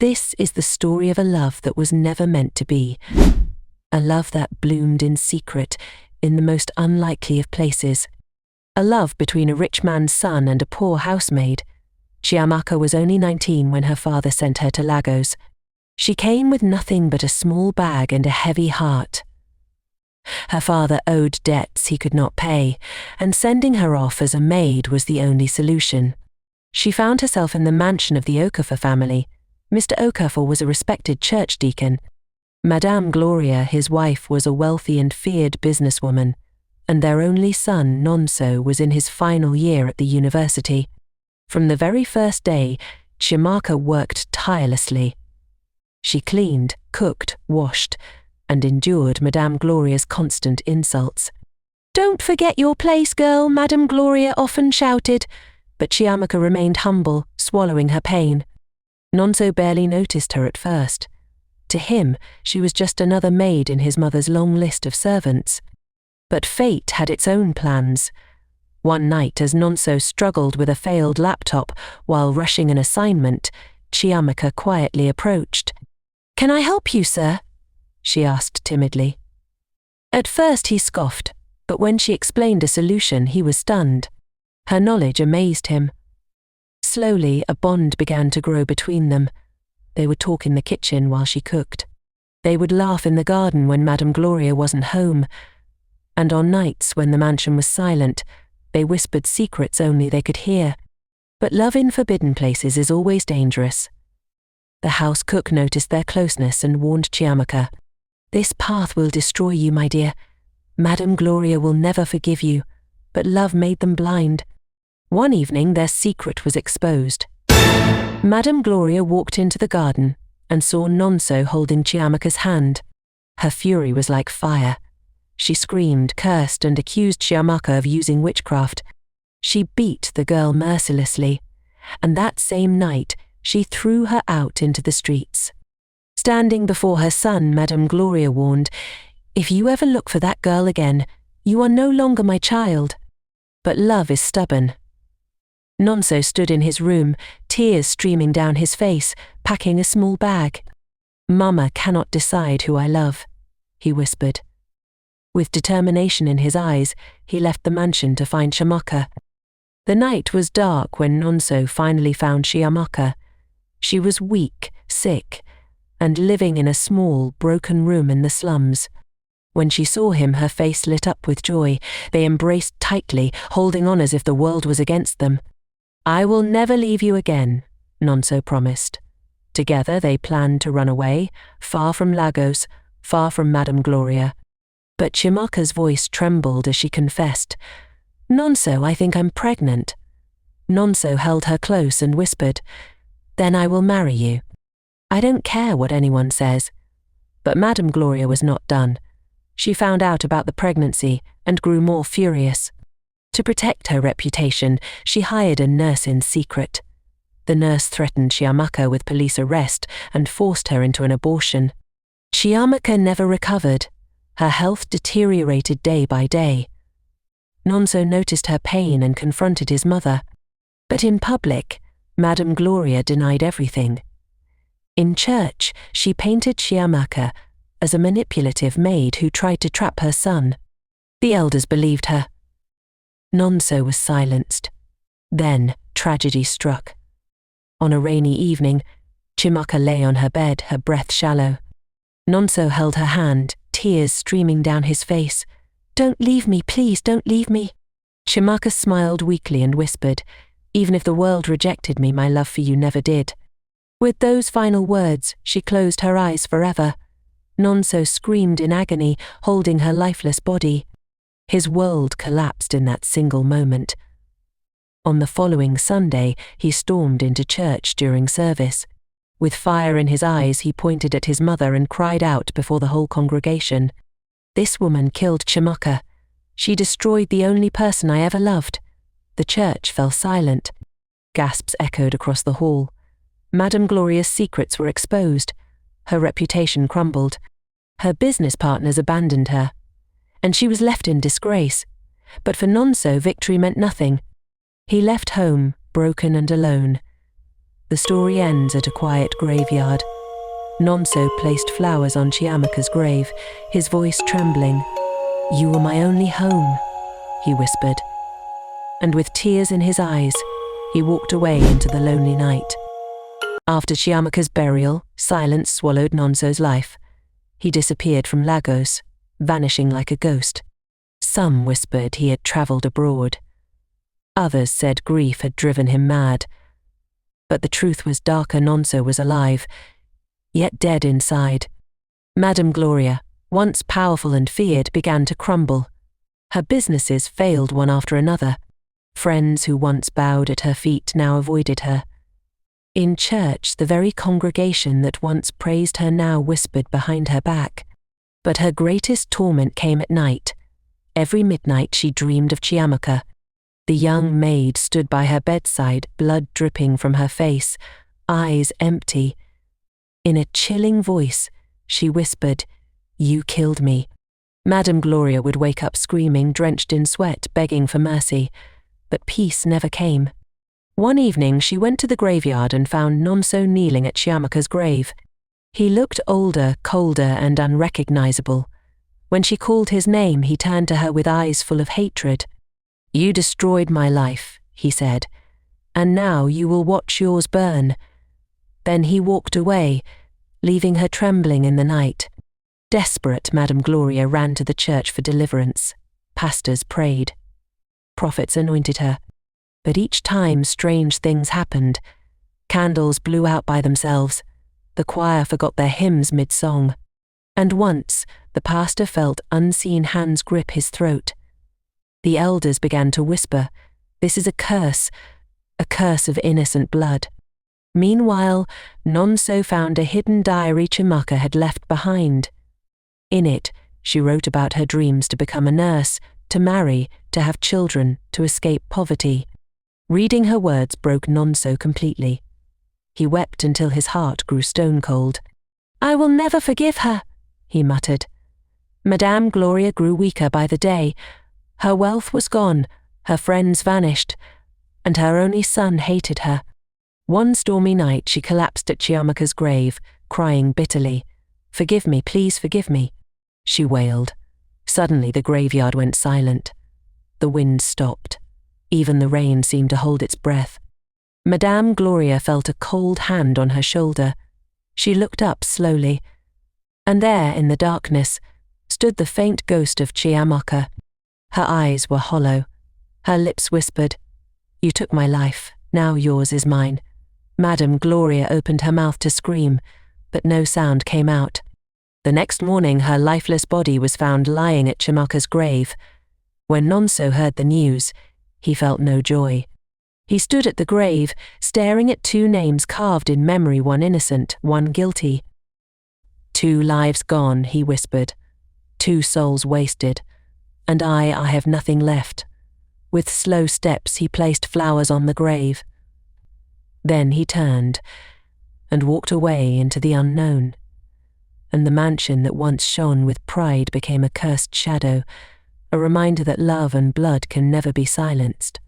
This is the story of a love that was never meant to be. A love that bloomed in secret, in the most unlikely of places. A love between a rich man's son and a poor housemaid. Chiamaka was only 19 when her father sent her to Lagos. She came with nothing but a small bag and a heavy heart. Her father owed debts he could not pay, and sending her off as a maid was the only solution. She found herself in the mansion of the Okafor family. Mr. Okafor was a respected church deacon. Madame Gloria, his wife, was a wealthy and feared businesswoman, and their only son, Nonso, was in his final year at the university. From the very first day, Chiamaka worked tirelessly. She cleaned, cooked, washed, and endured Madame Gloria's constant insults. "Don't forget your place, girl," Madame Gloria often shouted, but Chiamaka remained humble, swallowing her pain. Nonso barely noticed her at first. To him, she was just another maid in his mother's long list of servants. But fate had its own plans. One night, as Nonso struggled with a failed laptop while rushing an assignment, Chiamaka quietly approached. "Can I help you, sir?" she asked timidly. At first he scoffed, but when she explained a solution, he was stunned. Her knowledge amazed him. Slowly, a bond began to grow between them. They would talk in the kitchen while she cooked. They would laugh in the garden when Madame Gloria wasn't home. And on nights when the mansion was silent, they whispered secrets only they could hear. But love in forbidden places is always dangerous. The house cook noticed their closeness and warned Chiamaka. "This path will destroy you, my dear. Madame Gloria will never forgive you, but love made them blind." One evening their secret was exposed. Madame Gloria walked into the garden and saw Nonso holding Chiamaka's hand. Her fury was like fire. She screamed, cursed, and accused Chiamaka of using witchcraft. She beat the girl mercilessly, and that same night she threw her out into the streets. Standing before her son, Madame Gloria warned, "If you ever look for that girl again, you are no longer my child." But love is stubborn. Nonso stood in his room, tears streaming down his face, packing a small bag. "Mama cannot decide who I love," he whispered. With determination in his eyes, he left the mansion to find Chiamaka. The night was dark when Nonso finally found Chiamaka. She was weak, sick, and living in a small, broken room in the slums. When she saw him, her face lit up with joy. They embraced tightly, holding on as if the world was against them. "I will never leave you again," Nonso promised. Together they planned to run away, far from Lagos, far from Madame Gloria. But Chiamaka's voice trembled as she confessed, "Nonso, I think I'm pregnant." Nonso held her close and whispered, "Then I will marry you. I don't care what anyone says." But Madame Gloria was not done. She found out about the pregnancy and grew more furious. To protect her reputation, she hired a nurse in secret. The nurse threatened Chiamaka with police arrest and forced her into an abortion. Chiamaka never recovered. Her health deteriorated day by day. Nonso noticed her pain and confronted his mother. But in public, Madame Gloria denied everything. In church, she painted Chiamaka as a manipulative maid who tried to trap her son. The elders believed her. Nonso was silenced. Then tragedy struck. On a rainy evening, Chiamaka lay on her bed, her breath shallow. Nonso held her hand, tears streaming down his face. "Don't leave me, please, don't leave me." Chiamaka smiled weakly and whispered, "Even if the world rejected me, my love for you never did." With those final words, she closed her eyes forever. Nonso screamed in agony, holding her lifeless body. His world collapsed in that single moment. On the following Sunday, he stormed into church during service. With fire in his eyes, he pointed at his mother and cried out before the whole congregation, "This woman killed Chiamaka. She destroyed the only person I ever loved." The church fell silent. Gasps echoed across the hall. Madame Gloria's secrets were exposed. Her reputation crumbled. Her business partners abandoned her. And she was left in disgrace. But for Nonso, victory meant nothing. He left home, broken and alone. The story ends at a quiet graveyard. Nonso placed flowers on Chiamaka's grave, his voice trembling. "You were my only home," he whispered. And with tears in his eyes, he walked away into the lonely night. After Chiamaka's burial, silence swallowed Nonso's life. He disappeared from Lagos, vanishing like a ghost. Some whispered he had travelled abroad. Others said grief had driven him mad. But the truth was darker. Nonso was alive, yet dead inside. Madame Gloria, once powerful and feared, began to crumble. Her businesses failed one after another. Friends who once bowed at her feet now avoided her. In church, the very congregation that once praised her now whispered behind her back. But her greatest torment came at night. Every midnight she dreamed of Chiamaka. The young maid stood by her bedside, blood dripping from her face, eyes empty. In a chilling voice, she whispered, "You killed me." Madame Gloria would wake up screaming, drenched in sweat, begging for mercy. But peace never came. One evening she went to the graveyard and found Nonso kneeling at Chiamaka's grave. He looked older, colder, and unrecognizable. When she called his name, he turned to her with eyes full of hatred. "You destroyed my life," he said, "and now you will watch yours burn." Then he walked away, leaving her trembling in the night. Desperate, Madame Gloria ran to the church for deliverance. Pastors prayed. Prophets anointed her. But each time strange things happened. Candles blew out by themselves. The choir forgot their hymns mid-song. And once, the pastor felt unseen hands grip his throat. The elders began to whisper, "This is a curse of innocent blood." Meanwhile, Nonso found a hidden diary Chiamaka had left behind. In it, she wrote about her dreams to become a nurse, to marry, to have children, to escape poverty. Reading her words broke Nonso completely. He wept until his heart grew stone cold. "I will never forgive her," he muttered. Madame Gloria grew weaker by the day. Her wealth was gone, her friends vanished, and her only son hated her. One stormy night she collapsed at Chiamaka's grave, crying bitterly. "Forgive me, please forgive me," she wailed. Suddenly the graveyard went silent. The wind stopped. Even the rain seemed to hold its breath. Madame Gloria felt a cold hand on her shoulder. She looked up slowly, and there, in the darkness, stood the faint ghost of Chiamaka. Her eyes were hollow. Her lips whispered, "You took my life, now yours is mine." Madame Gloria opened her mouth to scream, but no sound came out. The next morning her lifeless body was found lying at Chiamaka's grave. When Nonso heard the news, he felt no joy. He stood at the grave, staring at two names carved in memory, one innocent, one guilty. "Two lives gone," he whispered. "Two souls wasted. And I have nothing left." With slow steps he placed flowers on the grave. Then he turned and walked away into the unknown. And the mansion that once shone with pride became a cursed shadow, a reminder that love and blood can never be silenced.